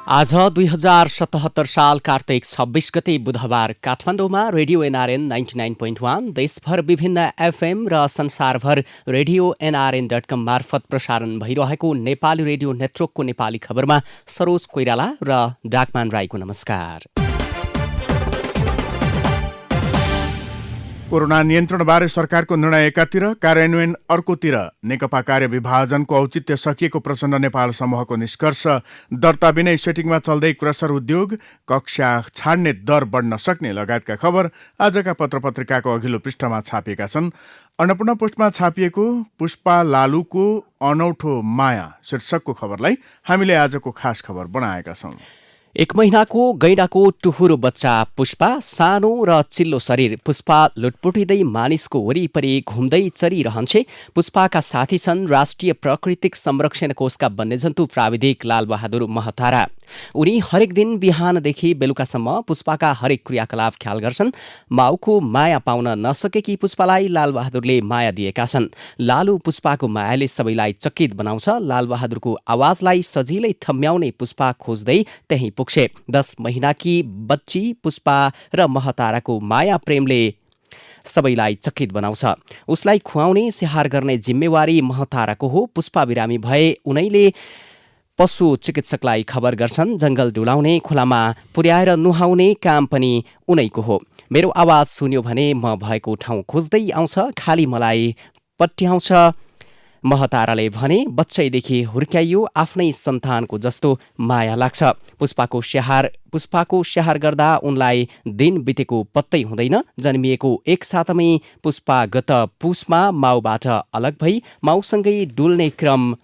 आज 2077 साल कार्तिक 26 गते बुधबार काठमाडौँमा रेडियो एनआरएन 99.1 देशभर विभिन्न एफएम र संसारभर रेडियो nrn.com मार्फत प्रसारण भइरहेको नेपाली रेडियो नेटवर्कको नेपाली खबरमा सरोज कोइराला र डाकमान राईको नमस्कार। कोरोना नियन्त्रणबारे सरकारको निर्णय एकातिर, कार्यान्वयन अर्कोतिर। नेकपा कार्यविभाजनको औचित्य सकिएको प्रचण्ड नेपाल समूहको निष्कर्ष। दर्ता बिनै सेटिङमा चल्दै क्रसर उद्योग, कक्षा छाड्ने दर बढ्न सक्ने लगायतका खबर आजका पत्रपत्रिकाको अघिल्लो पृष्ठमा छापिएका छन्। अन्नपूर्ण पोस्टमा छापिएको पुष्पा लालुको अनौठो माया शीर्षकको खबरलाई हामीले आजको खास खबर बनाएका छौं। 1 महिनाको गैंडाको टुहुरो बच्चा पुष्पा, सानो र चिल्लो शरीर। पुष्पा लुटपुटिँदै मानिसको वरिपरि घुम्दै चरिरहन्छे। पुष्पाका साथी छन् राष्ट्रिय प्राकृतिक संरक्षण कोषका वन्यजन्तु प्राविधिक लालबहादुर महतारा। उनी हरेक दिन बिहानदेखि बेलुकासम्म पुष्पाका हरेक क्रियाकलाप ख्याल गर्छन्। माउको माया पाउन नसकेकी पुष्पालाई लालबहादुरले माया दिएका छन्। लालु पुष्पाको मायाले सबैलाई चकित बनाउँछ। लालबहादुरको आवाजलाई सजिलै थम्याउने पुष्पा खोज्दै त्यही पुग्छे। 10 महिनाकी बच्ची पुष्पा र महताराको माया प्रेमले सबैलाई चकित बनाउँछ। उसलाई खुवाउने स्याहार गर्ने जिम्मेवारी महताराको हो। पुष्पा बिरामी भए उनैले पशु चिकित्सकलाई खबर गर्छन्। जंगल डुलाउने, खोलामा पुर्याएर नुहाउने काम पनि उनैको हो। मेरो आवाज सुन्यो भने म भएको ठाउँ खोज्दै आउँछ, खाली मलाई पट्याउँछ। महताराले भने बच्चैदेखि हुर्क्याइयो, आफ्नै सन्तानको जस्तो माया लाग्छ। पुष्पाको स्याहार गर्दा उनलाई दिन बितेको पत्तै हुँदैन। जन्मिएको एक सातामै पुष्पा गत पुसमा माउबाट अलग भई माउसँगै डुल्ने क्रम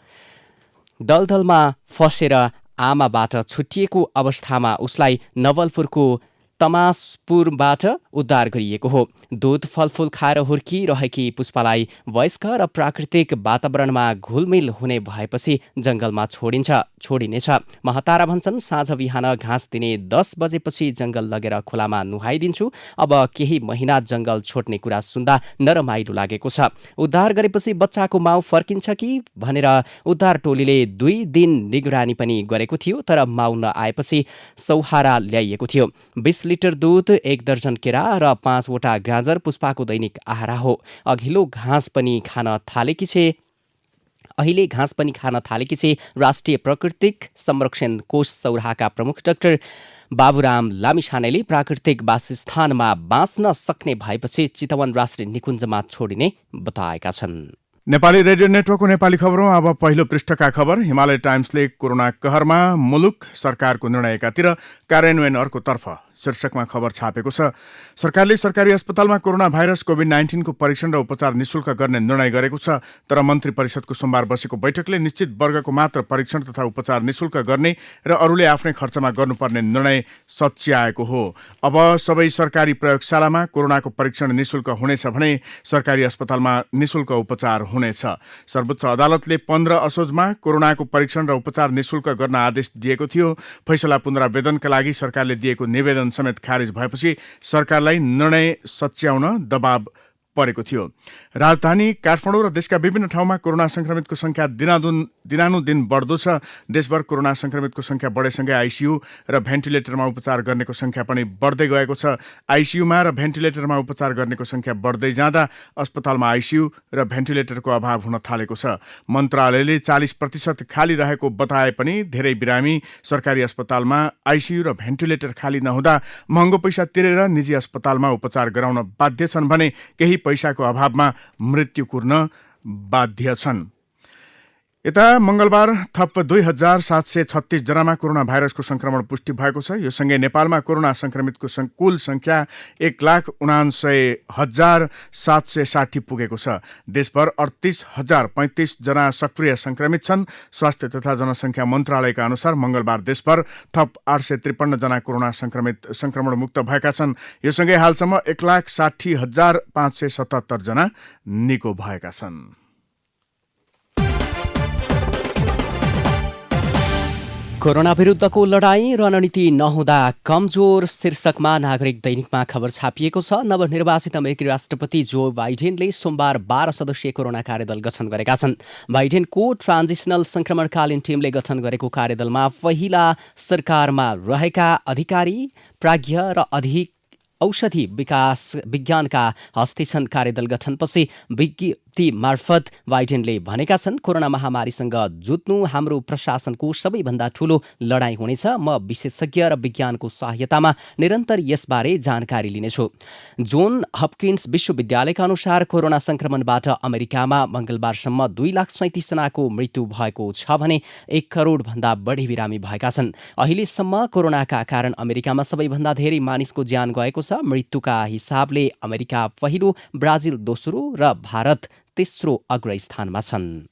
दलदलमा फसेर आमाबाट छुटिएको अवस्थामा उसलाई नवलपुरको तमासपुरबाट उद्धार गरिएको हो। दूध फलफूल खाएर हुर्किरहेकी पुष्पालाई वयस्क र प्राकृतिक वातावरणमा घुलमिल हुने भएपछि जंगलमा छोडिनेछ। महतारा भन्छन्, साँझ बिहान घाँस दिने 10 बजेपछि जंगल लगेर खोलामा नुहाइदिन्छु। अब केही महिना जंगल छोड्ने कुरा सुन्दा नरमाइलो लागेको छ। उद्धार गरेपछि बच्चाको माउ फर्किन्छ कि भनेर उद्धार टोलीले 2 दिन निगरानी पनि गरेको थियो, तर माउ नआएपछि सौहारा ल्याइएको थियो। 20 लिटर दूध, 1 दर्जन केरा र 5 वटा गाजर पुष्पाको दैनिक आहार हो। अहिले घाँस पनि खान थालेकी छे। राष्ट्रिय प्राकृतिक संरक्षण कोष सौराहाका प्रमुख डाक्टर बाबुराम लामिछानेले प्राकृतिक वासस्थानमा बाँच्न सक्ने भएपछि चितवन राष्ट्रिय निकुञ्जमा छोडिने बताएका छन्। नेपाली रेडियो नेटवर्कको नेपाली खबरौं अब पहिलो पृष्ठका खबर। हिमालय टाइम्सले कोरोना कहरमा मुलुक, सरकारको निर्णय एकातिर, कार्यान्वयन अर्कोतर्फ शीर्षकमा खबर छापेको छ। सरकारले सरकारी अस्पतालमा कोरोना भाइरस कोभिड-19 को परीक्षण र उपचार निशुल्क गर्ने निर्णय गरेको छ। तर मन्त्री परिषदको सोमबार बसेको बैठकले निश्चित वर्गको मात्र परीक्षण तथा उपचार निशुल्क गर्ने र अरूले आफ्नै खर्चमा गर्नुपर्ने निर्णय सच्याएको हो। अब सबै सरकारी प्रयोगशालामा कोरोनाको परीक्षण निशुल्क हुनेछ भने सरकारी अस्पतालमा निशुल्क उपचार हुनेछ। सर्वोच्च अदालतले 15 असोजमा कोरोनाको परीक्षण र उपचार निशुल्क गर्न आदेश दिएको थियो। फैसला पुनरावेदनका लागि सरकारले दिएको निवेदन समेत खारेज भएपछि सरकारलाई निर्णय सच्याउन दबाव परेको थियो। राजधानी काठमाडौँ र देशका विभिन्न ठाउँमा कोरोना संक्रमितको संख्या दिनानुदिन बढ्दो छ। देशभर कोरोना संक्रमितको संख्या बढेसँगै आइसियु र भेन्टिलेटरमा उपचार गर्नेको संख्या पनि बढ्दै गएको छ। आइसियुमा र भेन्टिलेटरमा उपचार गर्नेको संख्या बढ्दै जाँदा अस्पतालमा आइसियु र भेन्टिलेटरको अभाव हुन थालेको छ। मन्त्रालयले 40% खाली रहेको बताए पनि धेरै बिरामी सरकारी अस्पतालमा आइसियु र भेन्टिलेटर खाली नहुँदा महँगो पैसा तिरेर निजी अस्पतालमा उपचार गराउन बाध्य छन् भने केही पैसाको अभावमा मृत्यु कुर्न बाध्य छन्। यता मंगलबार थप 2736 जनामा कोरोना भाइरसको संक्रमण पुष्टि भएको छ। यो सँगै नेपालमा कोरोना संक्रमितको कुल संख्या 1,79,760 पुगेको छ। देशभर 38,035 जना सक्रिय संक्रमित छन्। स्वास्थ्य तथा जनसंख्या मन्त्रालयका अनुसार मंगलबार देशभर थप 853 जना कोरोना संक्रमण मुक्त भएका छन्। यो सँगै हालसम्म 1,60,577 जना निको भएका छन्। कोरोना विरुद्धको लडाईँ रणनीति नहुँदा कमजोर शीर्षकमा नागरिक दैनिकमा खबर छापिएको छ। नवनिर्वाचित अमेरिकी राष्ट्रपति जो बाइडेनले सोमबार 12 सदस्यीय कोरोना कार्यदल गठन गरेका छन्। बाइडेनको ट्रान्जिसनल संक्रमणकालीन टिमले गठन गरेको कार्यदलमा पहिला सरकारमा रहेका अधिकारी, प्राज्ञ र अधिक औषधि विकास विज्ञानका हस्ती छन्। कार्यदल गठनपछि विज्ञप्ति मार्फत बाइडेनले भनेका छन्, कोरोना महामारीसँग जुझ्नु हाम्रो प्रशासनको सबैभन्दा ठूलो लडाईँ हुनेछ। म विशेषज्ञ र विज्ञानको सहायतामा निरन्तर यसबारे जानकारी लिनेछु। जोन हपकिन्स विश्वविद्यालयका अनुसार कोरोना संक्रमणबाट अमेरिकामा मंगलबारसम्म 2,37,000 जनाको मृत्यु भएको छ भने 1 करोडभन्दा बढी बिरामी भएका छन्। अहिलेसम्म कोरोनाका कारण अमेरिकामा सबैभन्दा धेरै मानिसको ज्यान गएको छ। मृत्युका हिसाबले अमेरिका पहिलो, ब्राजिल दोस्रो र भारत तेस्रो अग्रस्थानमा छन्।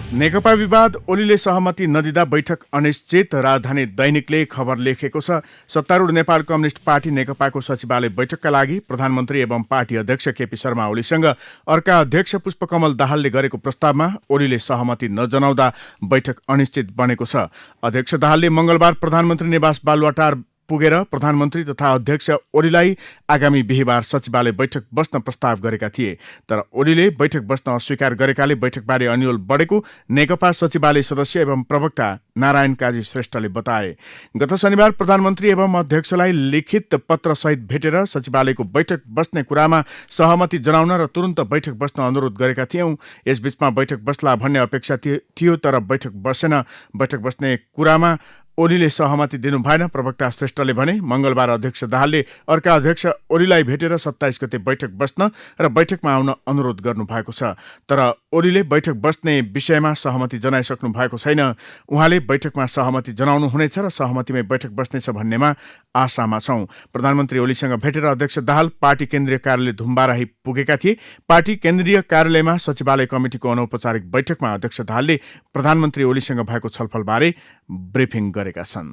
नेकपा विवाद ओलीले सहमति नदिँदा बैठक अनिश्चित, राजधानी दैनिकले खबर लेखेको छ। सत्तारूढ नेपाल कम्युनिस्ट पार्टी नेकपाको सचिवालय बैठकका लागि प्रधानमन्त्री एवं पार्टी अध्यक्ष केपी शर्मा ओलीसँग अर्का अध्यक्ष पुष्पकमल दाहालले गरेको प्रस्तावमा ओलीले सहमति नजनाउँदा बैठक अनिश्चित बनेको छ। अध्यक्ष दाहालले मंगलबार प्रधानमन्त्री निवास बालुवाटार पुगेर प्रधानमन्त्री तथा अध्यक्ष ओलीलाई आगामी बिहीबार सचिवालय बैठक बस्न प्रस्ताव गरेका थिए, तर ओलीले बैठक बस्न अस्वीकार गरेकाले बैठकबारे अन्यल बढेको नेकपा सचिवालय सदस्य एवं प्रवक्ता नारायण काजी श्रेष्ठले बताए। गत शनिबार प्रधानमन्त्री एवं अध्यक्षलाई लिखित पत्रसहित भेटेर सचिवालयको बैठक बस्ने कुरामा सहमति जनाउन र तुरन्त बैठक बस्न अनुरोध गरेका थियौं। यसबीचमा बैठक बस्ला भन्ने अपेक्षा थियो, तर बैठक बसेन। बैठक बस्ने कुरामा ओलीले सहमति दिनु भएन, प्रवक्ता श्रेष्ठले भने। मंगलबार अध्यक्ष दाहालले अर्का अध्यक्ष ओलीलाई भेटेर 27 गते बैठक बस्न र बैठकमा आउन अनुरोध गर्नु भएको छ, तर ओलीले बैठक बस्ने विषयमा सहमति जनाइसक्नु भएको छैन। उहाँले बैठकमा सहमति जनाउनु हुनेछ र सहमतिमै बैठक बस्नेछ भन्नेमा आशामा छौं। प्रधानमन्त्री ओलीसँग भेटेर अध्यक्ष दाहाल पार्टी केन्द्रीय कार्यालय धुम्बाराही पुगेका थिए। पार्टी केन्द्रीय कार्यालयमा सचिवालय कमिटिको अनौपचारिक बैठकमा अध्यक्ष दाहालले प्रधानमन्त्री ओलीसँग भएको छलफलबारे ब्रिफिङ गरेका छन्।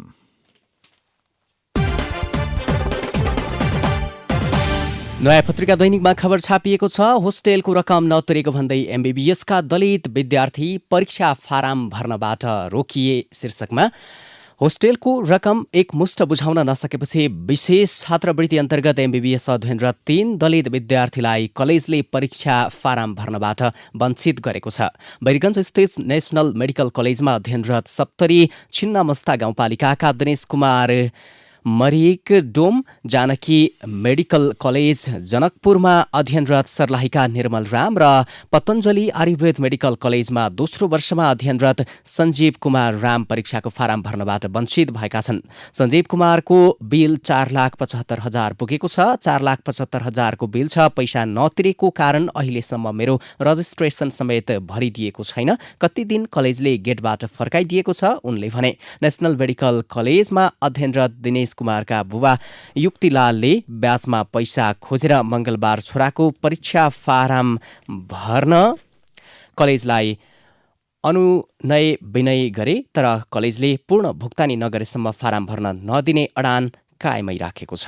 नयाँ पत्रिका दैनिकमा खबर छापिएको छ। होस्टेलको रकम नतिरेको भन्दै एमबीबीएसका दलित विद्यार्थी परीक्षा फारम भर्नबाट रोकिए शीर्षकमा होस्टेलको रकम एकमुष्ट बुझाउन नसकेपछि विशेष छात्रवृत्ति अन्तर्गत एमबीबीएस अध्ययनरत 3 दलित विद्यार्थीलाई कलेजले परीक्षा फारम भर्नबाट वञ्चित गरेको छ। बैरगञ्ज स्थित नेशनल मेडिकल कलेजमा अध्ययनरत 70 छिन्नामस्ता गाउँपालिकाका दिनेश कुमार मरिक डोम, जानकी मेडिकल कलेज जनकपुरमा अध्ययनरत सर्लाहीका निर्मल राम र पतञ्जलि आयुर्वेद मेडिकल कलेजमा दोस्रो वर्षमा अध्ययनरत सञ्जीव कुमार राम परीक्षाको फारम भर्नबाट वञ्चित भएका छन्। सञ्जीव कुमारको बिल 4,75,000 पुगेको छ। 4,75,000 को बिल छ। पैसा नतिरेको कारण अहिलेसम्म मेरो रजिस्ट्रेसन समेत भरिदिएको छैन। कति दिन कलेजले गेटबाट फर्काइदिएको छ, उनले भने। नेशनल मेडिकल कलेजमा अध्ययनरत दिनेश कुमारका बुबा युक्तिलालले ब्याजमा पैसा खोजेर मंगलबार छोराको परीक्षा फारम भर्न कलेजलाई अनुनय विनय गरे, तर कलेजले पूर्ण भुक्तानी नगरेसम्म फारम भर्न नदिने अडान कायमै राखेको छ।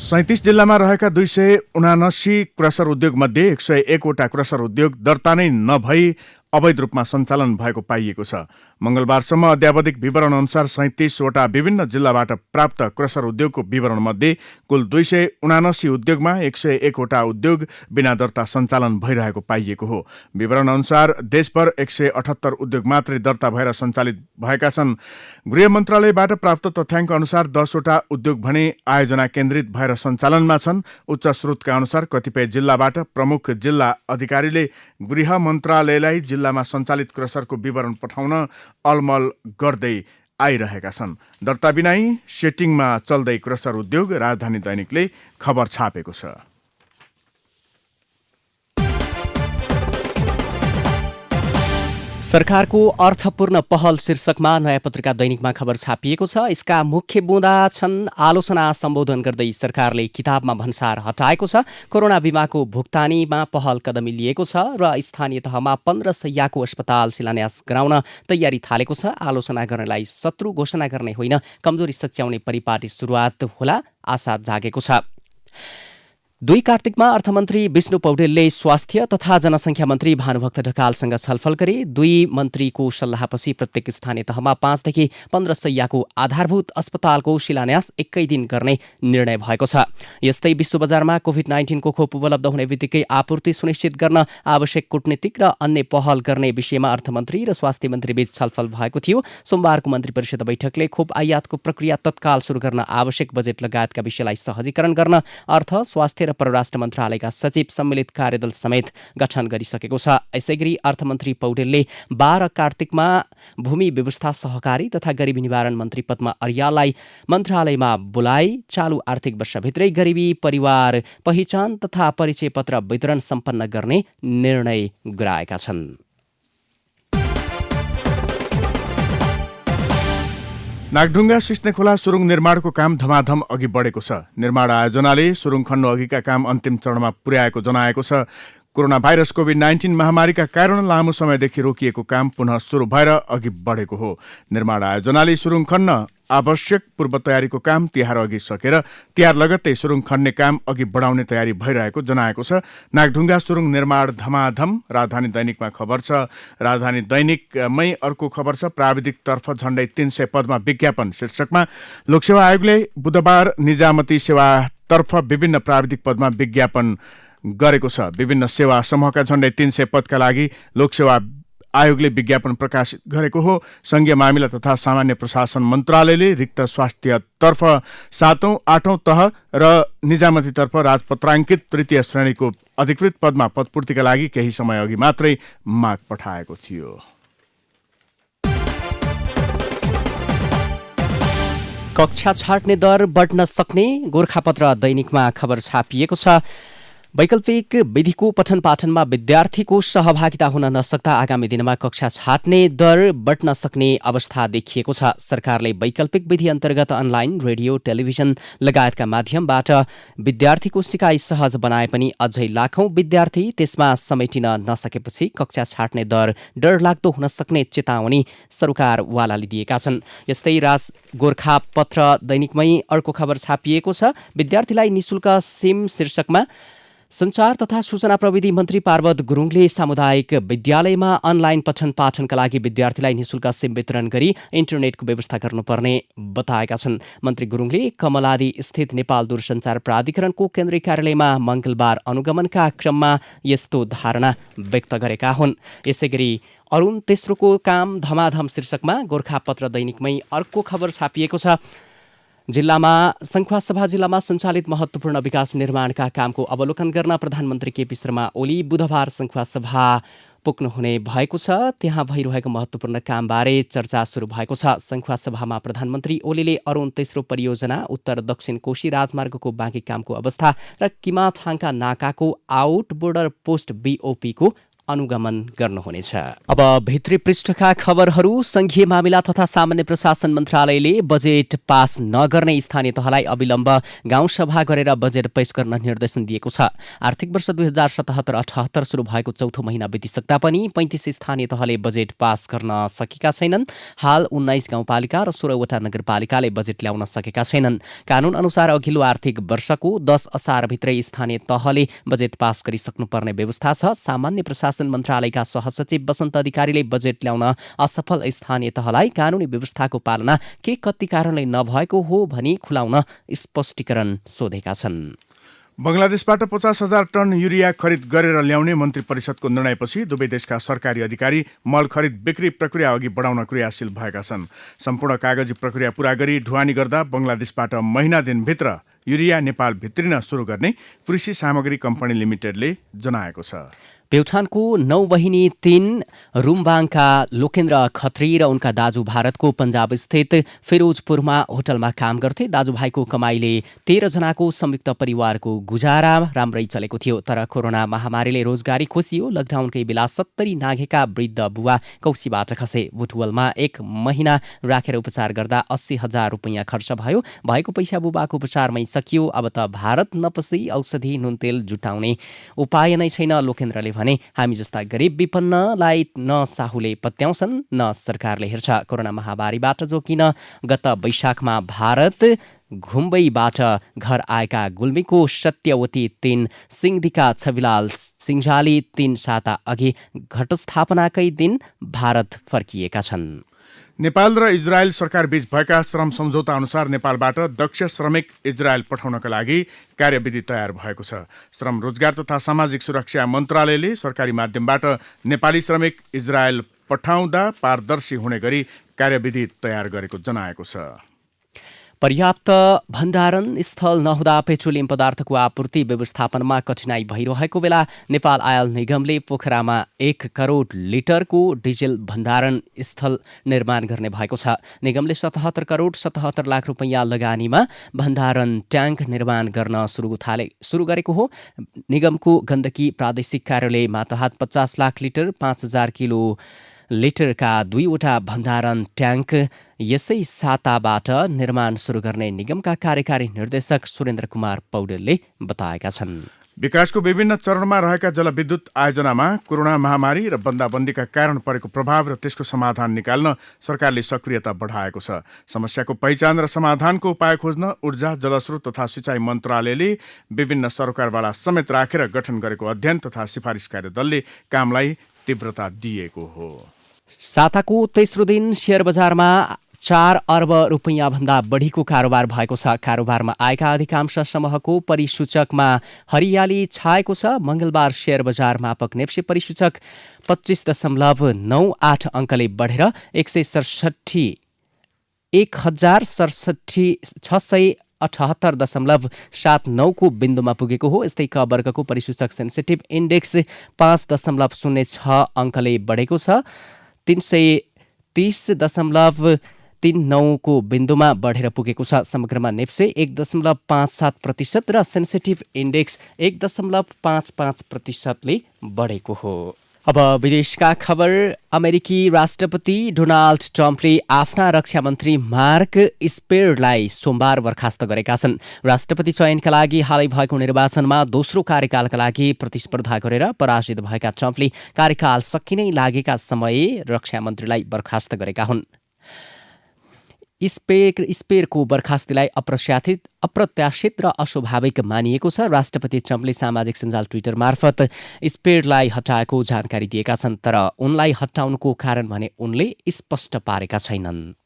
37 जिल्लामा रहेका 279 क्रसर उद्योग मध्ये 101 वटा क्रसर उद्योग दर्ता नै नभई अवैध रूपमा सञ्चालन भएको पाइएको छ। मंगलबारसम्म अध्यावधिक विवरण अनुसार 37 वटा विभिन्न जिल्लाबाट प्राप्त क्रसर उद्योगको विवरण मध्ये कुल 279 उद्योगमा 101 वटा उद्योग बिना दर्ता सञ्चालन भइरहेको पाइएको हो। विवरण अनुसार देशभर 178 उद्योग मात्रै दर्ता भएर सञ्चालित भएका छन्। गृह मन्त्रालयबाट प्राप्त तथ्याङ्क अनुसार 10 वटा उद्योग भने आयोजना केन्द्रित भएर सञ्चालनमा छन्। उच्च स्रोतका अनुसार कतिपय जिल्लाबाट प्रमुख जिल्ला अधिकारीले गृह मन्त्रालयलाई जिल्लामा सञ्चालित क्रसरको विवरण पठाउन अलमल गर्दै आइरहेका छन्। दर्ता बिनै सेटिङमा चल्दै क्रसर उद्योग, राजधानी दैनिकले खबर छापेको छ। सरकारको अर्थपूर्ण पहल शीर्षकमा नयाँ पत्रिका दैनिकमा खबर छापिएको छ। यसका मुख्य बुँदा छन्। आलोचना सम्बोधन गर्दै सरकारले किताबमा भन्सार हटाएको छ। कोरोना बिमाको भुक्तानीमा पहल कदमी लिएको छ र स्थानीय तहमा 15 शैय्याको अस्पताल शिलान्यास गराउन तयारी थालेको छ। आलोचना गर्नेलाई शत्रु घोषणा गर्ने होइन, कमजोरी सच्याउने परिपाटी सुरुवात होला, आशा जागेको छ। 2 कार्तिकमा अर्थमन्त्री विष्णु पौडेलले स्वास्थ्य तथा जनसङ्ख्या मन्त्री भानुभक्त ढकालसँग छलफल गरे। 2 मन्त्रीको सल्लाहपछि प्रत्येक स्थानीय तहमा 5 देखि 15 शैय्याको आधारभूत अस्पतालको शिलान्यास एकै दिन गर्ने निर्णय भएको छ। यस्तै विश्व बजारमा कोभिड-19 को खोप उपलब्ध हुने बित्तिकै आपूर्ति सुनिश्चित गर्न आवश्यक कूटनीतिक र अन्य पहल गर्ने विषयमा अर्थमन्त्री र स्वास्थ्य मन्त्रीबीच छलफल भएको थियो। सोमबारको मन्त्री परिषद बैठकले खोप आयातको प्रक्रिया तत्काल सुरु गर्न आवश्यक बजेट लगायतका विषयलाई सहजीकरण गर्न अर्थ, स्वास्थ्य र परराष्ट्र मन्त्रालयका सचिव सम्मिलित कार्यदल समेत गठन गरिसकेको छ। यसैगरी अर्थमन्त्री पौडेलले 12 कार्तिकमा भूमि व्यवस्था, सहकारी तथा गरिबी निवारण मन्त्री पद्मा अर्याललाई मन्त्रालयमा बोलाइ चालु आर्थिक वर्षभित्रै गरिबी परिवार पहिचान तथा परिचय पत्र वितरण सम्पन्न गर्ने निर्णय गराएका छन्। नागढुङ्गा सिस्ने खोला सुरुङ निर्माणको काम धमाधम अघि बढेको छ। निर्माण आयोजनाले सुरुङ खन्नु अघिका काम अन्तिम चरणमा पुर्याएको जनाएको छ। कोरोना भाइरस कोभिड-19 महामारीका कारण लामो समयदेखि रोकिएको काम पुनः सुरु भएर अघि बढेको हो। निर्माण आयोजनाले सुरुङ खन्न आवश्यक पूर्व तयारीको काम तिहार अघि सकेर तिहार लगत्तै सुरुङ खन्ने काम अघि बढाउने तयारी भइरहेको जनाएको छ। नागढुङ्गा सुरुङ निर्माण धमाधम। राजधानी दैनिकमा खबर छ। राजधानी दैनिकमै अर्को खबर छ। प्राविधिक तर्फ झण्डै 300 पदमा विज्ञापन शीर्षकमा लोकसेवा आयोगले बुधबार निजामती सेवातर्फ विभिन्न प्राविधिक पदमा विज्ञापन गरेको छ। विभिन्न सेवा समूहका झण्डै 300 पदका लागि लोकसेवा आयोगले विज्ञापन प्रकाशित गरेको हो। संघीय मामिला तथा सामान्य प्रशासन मन्त्रालयले रिक्त स्वास्थ्यतर्फ 7औं 8औं तह र निजामतीतर्फ राजपत्राङ्कित तृतीय श्रेणीको अधिकृत पदमा पदपूर्तिका लागि केही समय अघि मात्रै माग पठाएको थियो। कक्षा छाट्ने दर बढ्न सक्ने गोरखापत्र दैनिकमा खबर छापिएको छ। वैकल्पिक विधिको पठन पाठनमा विद्यार्थीको सहभागिता हुन नसक्दा आगामी दिनमा कक्षा छाट्ने दर बढ्न सक्ने अवस्था देखिएको छ। सरकारले वैकल्पिक विधि अन्तर्गत अनलाइन, रेडियो, टेलिभिजन लगायतका माध्यमबाट विद्यार्थीको सिकाइ सहज बनाए पनि अझै लाखौं विद्यार्थी त्यसमा समेटिन नसकेपछि कक्षा छाट्ने दर डरलाग्दो हुन सक्ने चेतावनी सरकारवालाले दिएका छन्। यस्तै गोरखापत्र दैनिकमै अर्को खबर छापिएको छ। विद्यार्थीलाई निशुल्क सिम शीर्षकमा सञ्चार तथा सूचना प्रविधि मन्त्री पार्वत गुरुङले सामुदायिक विद्यालयमा अनलाइन पठन पाठनका लागि विद्यार्थीलाई निशुल्क सिम वितरण गरी इन्टरनेटको व्यवस्था गर्नुपर्ने बताएका छन्। मन्त्री गुरुङले कमलादी स्थित नेपाल दूरसञ्चार प्राधिकरणको केन्द्रीय कार्यालयमा मङ्गलबार अनुगमनका क्रममा यस्तो धारणा व्यक्त गरेका हुन्। यसैगरी अरुण तेस्रोको काम धमाधम शीर्षकमा गोरखापत्र दैनिकमै अर्को खबर छापिएको छ। सङ्खुवासभा जिल्लामा सञ्चालित महत्त्वपूर्ण विकास निर्माणका कामको अवलोकन गर्न प्रधानमन्त्री केपी शर्मा ओली बुधबार सङ्खुवासभा पुग्नुहुने भएको छ। त्यहाँ भइरहेको महत्त्वपूर्ण कामबारे चर्चा सुरु भएको छ। सङ्खुवासभामा प्रधानमन्त्री ओलीले अरुण तेस्रो परियोजना, उत्तर दक्षिण कोशी राजमार्गको बाँकी कामको अवस्था र किमाथाङका नाकाको आउट बोर्डर पोस्ट BOP को अनुगमन गर्नुहुनेछ। अब भित्री पृष्ठका खबरहरू। संघीय मामिला तथा सामान्य प्रशासन मन्त्रालयले बजेट पास नगर्ने स्थानीय तहलाई अविलम्ब गाउँसभा गरेर बजेट पेश गर्न निर्देशन दिएको छ। आर्थिक वर्ष 2077-78 सुरु भएको चौथो महिना बितिसक्दा पनि 35 स्थानीय तहले बजेट पास गर्न सकेका छैनन्। हाल 19 गाउँपालिका र 16वटा नगरपालिकाले बजेट ल्याउन सकेका छैनन्। कानून अनुसार अघिल्लो आर्थिक वर्षको 10 असारभित्रै स्थानीय तहले बजेट पास गरिसक्नुपर्ने व्यवस्था छ। सामान्य प्रशासन मन्त्रालयका सहसचिव वसन्त अधिकारीले बजेट ल्याउन असफल स्थानीय तहलाई कानूनी व्यवस्थाको पालना के कति कारणले नभएको हो भनी खुलाउन स्पष्टीकरण सोधेका छन्। बंगलादेशबाट 50,000 टन युरिया खरिद गरेर ल्याउने मन्त्री परिषदको निर्णयपछि दुवै देशका सरकारी अधिकारी मल खरिद बिक्री प्रक्रिया अघि बढाउन क्रियाशील भएका छन्। सम्पूर्ण कागजी प्रक्रिया पूरा गरी ढुवानी गर्दा बंगलादेशबाट महिना दिनभित्र युरिया नेपाल भित्रिन सुरु गर्ने कृषि सामग्री कम्पनी लिमिटेडले जनाएको छ। प्युठानको 9 बहिनी 3 रुम्बाङका लोकेन्द्र खत्री र उनका दाजु भारतको पन्जाब स्थित फिरोजपुरमा होटलमा काम गर्थे। दाजुभाइको कमाईले 13 जनाको संयुक्त परिवारको गुजारा राम्रै चलेको थियो। तर कोरोना महामारीले रोजगारी खोसियो। लकडाउनकै बेला 70 नाघेका वृद्ध बुवा कौशीबाट खसे। बुटवलमा 1 महिना राखेर उपचार गर्दा 80,000 रुपैयाँ खर्च भयो। भएको पैसा बुबाको उपचारमै सकियो। अब त भारत नपसी औषधि नुन तेल जुटाउने उपाय नै छैन। लोकेन्द्रले भने हामी जस्ता गरिब विपन्नलाई न साहुले पत्याउँछन् न सरकारले हेर्छ। कोरोना महामारीबाट जोकिन गत वैशाखमा भारत घुम्बईबाट घर आएका गुल्मीको सत्यवती 3, सिंहदीका छविलाल सिंझाली 3 साता अघि घटस्थापनाकै दिन भारत फर्किएका छन्। नेपाल र इजरायल सरकार बीच भएका श्रम सम्झौता अनुसार नेपालबाट दक्ष श्रमिक इजरायल पठाउनका लागि कार्यविधि तयार भएको छ। श्रम रोजगार तथा सामाजिक सुरक्षा मन्त्रालयले सरकारी माध्यमबाट नेपाली श्रमिक इजरायल पठाउँदा पारदर्शी हुने गरी कार्यविधि तयार गरेको जनाएको छ। पर्याप्त भण्डारण स्थल नहुँदा पेट्रोलियम पदार्थको आपूर्ति व्यवस्थापनमा कठिनाई भइरहेको बेला नेपाल आयल निगमले पोखरामा 1 करोड लिटरको डिजेल भण्डारण स्थल निर्माण गर्ने भएको छ। निगमले 77 करोड 77 लाख रुपैयाँ लगानीमा भण्डारण ट्याङ्क निर्माण गर्न सुरु गरेको हो। निगमको गण्डकी प्रादेशिक कार्यालय मातहत 50 लाख लिटर 5000 किलो लिटरका 2वटा भण्डारण ट्याङ्क यसै साताबाट निर्माण सुरु गर्ने निगमका कार्यकारी निर्देशक सुरेन्द्र कुमार पौडेलले बताएका छन्। विकासको विभिन्न चरणमा रहेका जलविद्युत आयोजनामा कोरोना महामारी र बन्दाबन्दीका कारण परेको प्रभाव र त्यसको समाधान निकाल्न सरकारले सक्रियता बढाएको छ। समस्याको पहिचान र समाधानको उपाय खोज्न ऊर्जा, जलस्रोत तथा सिँचाइ मन्त्रालयले विभिन्न सरकारवाला समेत राखेर गठन गरेको अध्ययन तथा सिफारिस कार्यदलले कामलाई तीव्रता दिएको हो। साताको तेस्रो दिन शेयर बजारमा 4 अर्ब रुपैयाँ भन्दा बढीको कारोबार भएको छ। कारोबारमा आएका अधिकांश समूहको परिसूचकमा हरियाली छाएको छ। मंगलबार शेयर बजार मापक नेप्से परिसूचक 25.98 अङ्कले बढेर 1678.79 को बिन्दुमा पुगेको हो। यस्तै क वर्गको परिसूचक सेन्सिटिभ इन्डेक्स 5.06 अङ्कले बढेको छ। 330.39 को बिन्दुमा बढेर पुगेको छ। समग्रमा नेप्से 1.57% र सेन्सिटिभ इन्डेक्स 1.55% बढेको हो। अब विदेशका खबर। अमेरिकी राष्ट्रपति डोनाल्ड ट्रम्पले आफ्ना रक्षा मन्त्री मार्क इस्पेरलाई सोमबार बर्खास्त गरेका छन्। राष्ट्रपति चयनका लागि हालै भएको निर्वाचनमा दोस्रो कार्यकालका लागि प्रतिस्पर्धा गरेर पराजित भएका ट्रम्पले कार्यकाल सकिनै लागेका समय रक्षा मन्त्रीलाई बर्खास्त गरेका हुन्। स्पेरको बर्खास्तीलाई अप्रत्याशित र अस्वाभाविक मानिएको छ। राष्ट्रपति ट्रम्पले सामाजिक सञ्जाल ट्विटर मार्फत स्पेरलाई हटाएको जानकारी दिएका छन्, तर उनलाई हटाउनुको कारण भने उनले स्पष्ट पारेका छैनन्।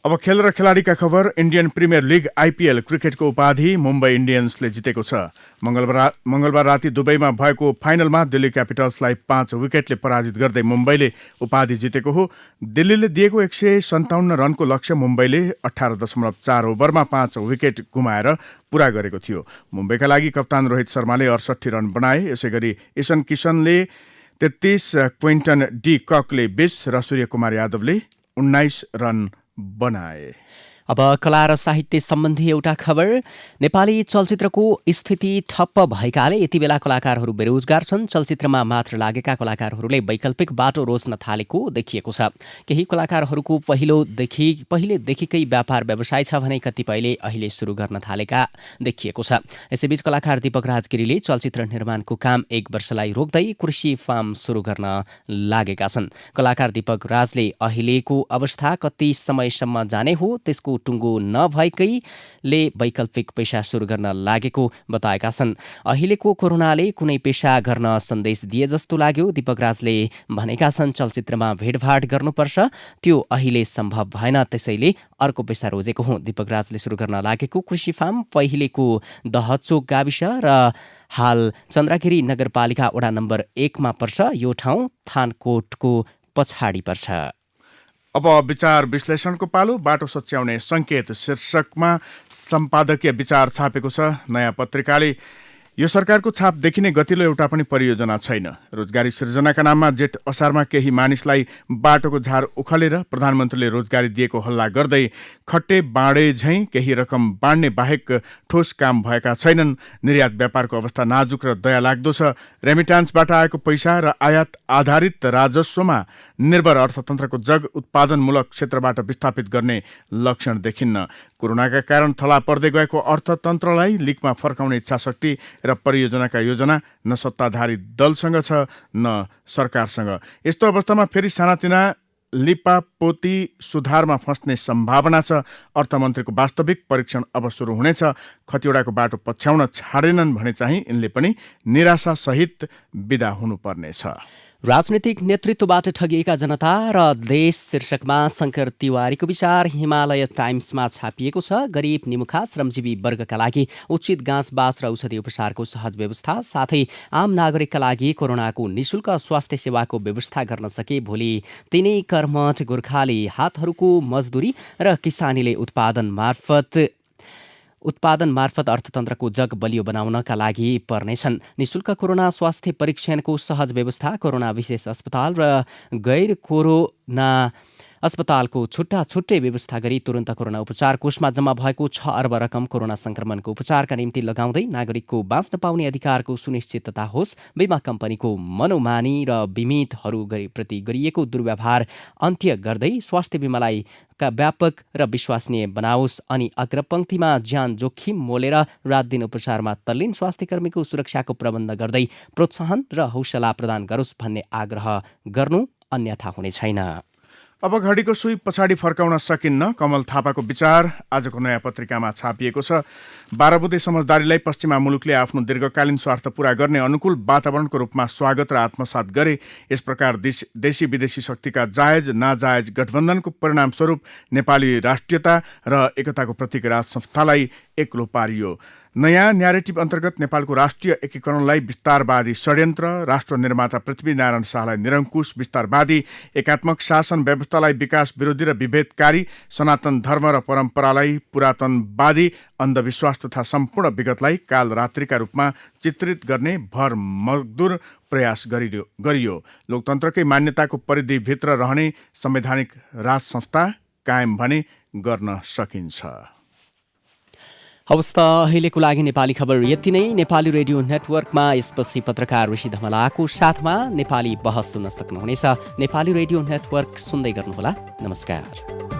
अब खेल र खेलाडीका खबर। इन्डियन प्रिमियर लिग आइपिएल क्रिकेटको उपाधि मुम्बई इन्डियन्सले जितेको छ। मंगलबार राति दुबईमा भएको फाइनलमा दिल्ली क्यापिटल्सलाई 5 विकेटले पराजित गर्दै मुम्बईले उपाधि जितेको हो। दिल्लीले दिएको 157 रनको लक्ष्य मुम्बईले 18.4 ओभरमा 5 विकेट गुमाएर पूरा गरेको थियो। मुम्बईका लागि कप्तान रोहित शर्माले 68 रन बनाए। यसैगरी ईशान किशनले 33, क्विन्टन डी ककले 20 र सूर्यकुमार यादवले 19 रन बनाए। अब कला र साहित्य सम्बन्धी एउटा खबर। नेपाली चलचित्रको स्थिति ठप्प भएकाले यति बेला कलाकारहरू बेरोजगार छन्। चलचित्रमा मात्र लागेका कलाकारहरूले वैकल्पिक बाटो रोज्न थालेको देखिएको छ। केही कलाकारहरूको पहिलेदेखिकै व्यापार व्यवसाय छ भने कतिपयले अहिले सुरु गर्न थालेका देखिएको छ। यसैबीच कलाकार दीपक राजगिरीले चलचित्र निर्माणको काम 1 वर्षलाई रोक्दै कृषि फार्म सुरु गर्न लागेका छन्। कलाकार दीपक राजले अहिलेको अवस्था कति समयसम्म जाने हो त्यसको टुङ्गो नभएकैले वैकल्पिक पेशा सुरु गर्न लागेको बताएका छन्। अहिलेको कोरोनाले कुनै पेशा गर्न सन्देश दिए जस्तो लाग्यो। दीपक राजले भनेका छन्, चलचित्रमा भेटभाट गर्नुपर्छ, त्यो अहिले सम्भव भएन, त्यसैले अर्को पेशा रोजेको हुँ। दीपक राजले सुरु गर्न लागेको कृषि फार्म पहिलेको दहचोक गाविस र हाल चन्द्रगिरी नगरपालिका वडा नम्बर 1 मा पर्छ। यो ठाउँ थानकोटको पछाडि पर्छ। अब विचार विश्लेषणको पालो। बाटो सच्याउने संकेत शीर्षकमा सम्पादकीय विचार छापेको छ नयाँ पत्रिकाले। यो सरकारको छाप देखिने गतिलो एउटा पनि परियोजना छैन। रोजगारी सिर्जनाका नाममा जेठ असारमा केही मानिसलाई बाटोको झार उखलेर प्रधानमन्त्रीले रोजगारी दिएको हल्ला गर्दै खट्टे बाँडे झैँ केही रकम बाँड्ने बाहेक ठोस काम भएका छैनन्। निर्यात व्यापारको अवस्था नाजुक र दया लाग्दो छ। रेमिटान्सबाट आएको पैसा र आयात आधारित राजस्वमा निर्भर अर्थतन्त्रको जग उत्पादनमूलक क्षेत्रबाट विस्थापित गर्ने लक्षण देखिन्न। कोरोनाका कारण थला पर्दै गएको अर्थतन्त्रलाई लिकमा फर्काउने इच्छाशक्ति र परियोजनाका योजना न सत्ताधारी दलसँग छ न सरकारसँग। यस्तो अवस्थामा फेरि सानातिना लिपापोती सुधारमा फस्ने सम्भावना छ। अर्थमन्त्रीको वास्तविक परीक्षण अब सुरु हुनेछ। खतिवडाको बाटो पछ्याउन छाडेनन् भने चाहिँ यिनले पनि निराशासहित बिदा हुनुपर्नेछ। राजनीतिक नेतृत्वबाट ठगिएका जनता र देश शीर्षकमा शङ्कर तिवारीको विचार हिमालय टाइम्समा छापिएको छ। गरिब निमुखा श्रमजीवी वर्गका लागि उचित गाँसबास र औषधि उपचारको सहज व्यवस्था साथै आम नागरिकका लागि कोरोनाको निशुल्क स्वास्थ्य सेवाको व्यवस्था गर्न सके भोलि तिनै कर्मठ गोर्खाली हातहरूको मजदुरी र किसानीले उत्पादन मार्फत अर्थतन्त्रको जग बलियो बनाउनका लागि पर्नेछन्। निशुल्क कोरोना स्वास्थ्य परीक्षणको सहज व्यवस्था, कोरोना विशेष अस्पताल र गैर कोरोना अस्पतालको छुट्टा छुट्टै व्यवस्था गरी तुरन्त कोरोना उपचार कोषमा जम्मा भएको 6 अर्ब रकम कोरोना संक्रमणको उपचारका निम्ति लगाउँदै नागरिकको बाँच्न पाउने अधिकारको सुनिश्चितता होस्। बीमा कम्पनीको मनोमानी र बिमितहरू प्रति गरिएको दुर्व्यवहार अन्त्य गर्दै स्वास्थ्य बीमालाई व्यापक र विश्वसनीय बनाओस् अनि अग्रपङ्क्तिमा ज्यान जोखिम मोलेर रातदिन उपचारमा तल्लीन स्वास्थ्यकर्मीको सुरक्षाको प्रबन्ध गर्दै प्रोत्साहन र हौसला प्रदान गरोस् भन्ने आग्रह गर्नु अन्यथा हुने छैन। अब घडीको सुई पछाडि फर्काउन सकिन्न। कमल थापाको विचार आजको नयाँ पत्रिकामा छापिएको छ। 12 बुँदे समझदारीलाई पश्चिमा मुलुकले आफ्नो दीर्घकालीन स्वार्थ पूरा गर्ने अनुकूल वातावरणको रूपमा स्वागत र आत्मसात गरे। यस प्रकार देशी विदेशी शक्तिका जायज नाजायज गठबन्धनको परिणामस्वरूप नेपाली राष्ट्रियता र एकताको प्रतीक राज संस्थालाई एक्लो पारियो। नयाँ न्यारेटिभ अन्तर्गत नेपालको राष्ट्रिय एकीकरणलाई विस्तारवादी षड्यन्त्र, राष्ट्र निर्माता पृथ्वीनारायण शाहलाई निरङ्कुश विस्तारवादी, एकात्मक शासन व्यवस्थालाई विकास विरोधी र विभेदकारी, सनातन धर्म र परम्परालाई पुरातनवादी, अन्धविश्वास तथा सम्पूर्ण विगतलाई कालरात्रिका रूपमा चित्रित गर्ने भरमग्दुर प्रयास गरियो। लोकतन्त्रकै मान्यताको परिधिभित्र रहने संवैधानिक राज संस्था कायम भने गर्न सकिन्छ। हवस् त अहिलेको लागि नेपाली खबर यति नै। नेपाली रेडियो नेटवर्कमा यसपछि पत्रकार ऋषि धमलाको साथमा नेपाली बहस सुन्न सक्नुहुनेछ। नेपाली रेडियो नेटवर्क सुन्दै गर्नुहोला। नमस्कार।